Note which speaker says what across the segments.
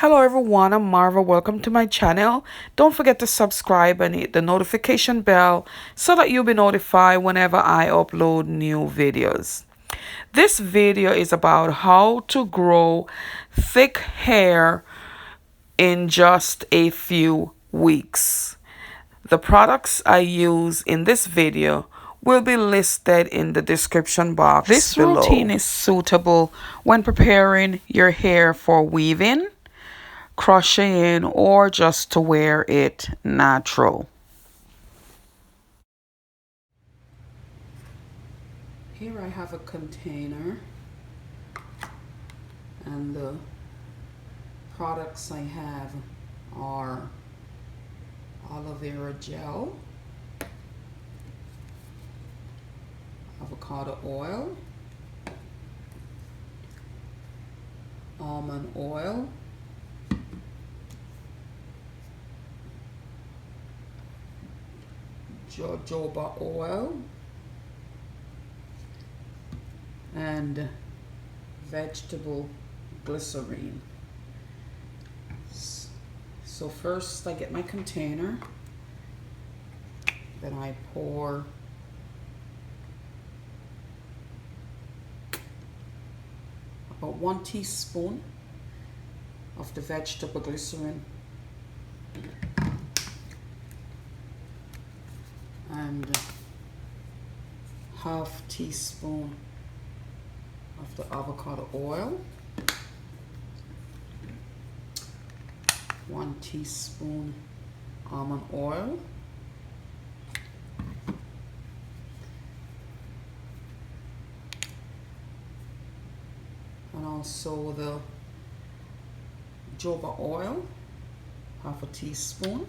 Speaker 1: Hello everyone, I'm Marva. Welcome to my channel. Don't forget to subscribe and hit the notification bell so that you'll be notified whenever I upload new videos. This video is about how to grow thick hair in just a few weeks. The products I use in this video will be listed in the description box below. This routine is suitable when preparing your hair for weaving, crocheting, or just to wear it natural. Here I have a container, and the products I have are aloe vera gel, avocado oil, almond oil, jojoba oil, and vegetable glycerin. So first I get my container, then I pour about 1 teaspoon of the vegetable glycerin and half teaspoon of the avocado oil, 1 teaspoon almond oil, and also the jojoba oil, half a teaspoon,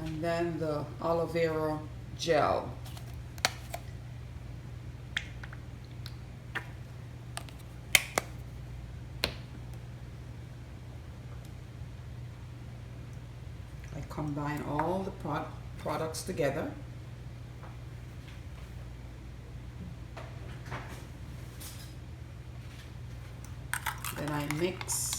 Speaker 1: and then the aloe vera gel. I combine all the products together. Then I mix.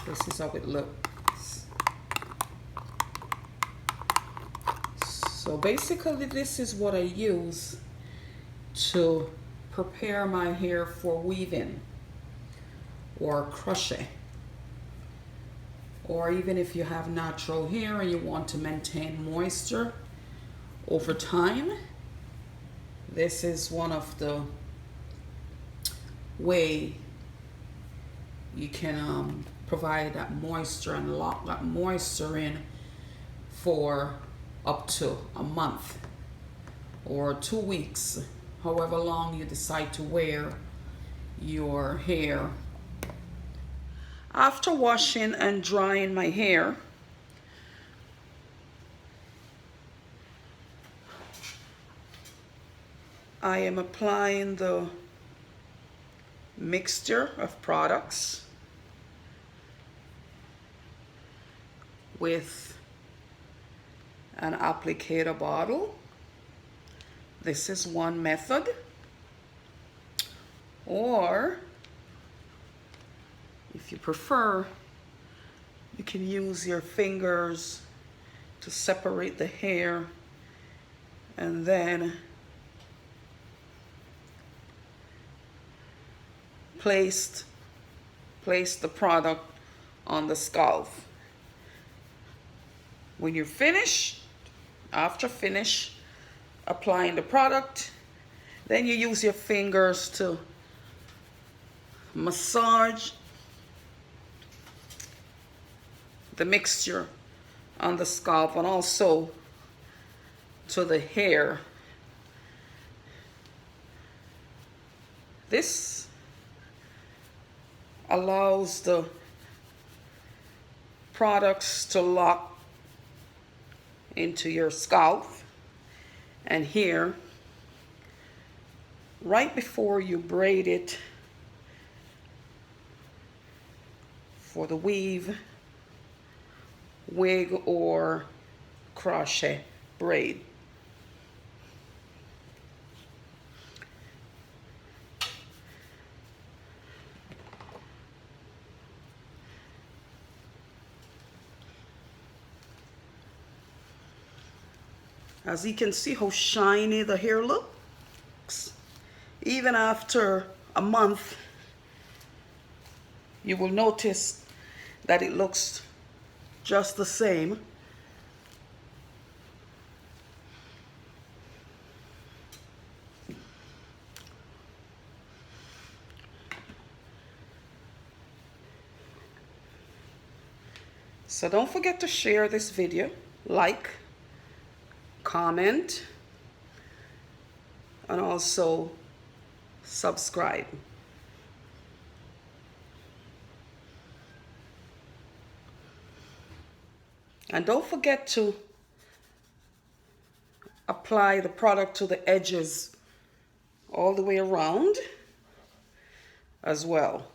Speaker 1: This is how it looks. So basically this is what I use to prepare my hair for weaving or crochet, or even if you have natural hair and you want to maintain moisture over time, this is one of the way you can provide that moisture and lock that moisture in for up to a month or 2 weeks, however long you decide to wear your hair. After washing and drying my hair, I am applying the mixture of products with an applicator bottle. This is one method, or if you prefer, you can use your fingers to separate the hair and then place the product on the scalp. When you're finished, after finish applying the product, then you use your fingers to massage the mixture on the scalp and also to the hair. This allows the products to lock into your scalp, and here right before you braid it for the weave, wig, or crochet braid. As you can see how shiny the hair looks. Even after a month, you will notice that it looks just the same. So don't forget to share this video, like, comment, and also subscribe. And don't forget to apply the product to the edges all the way around as well.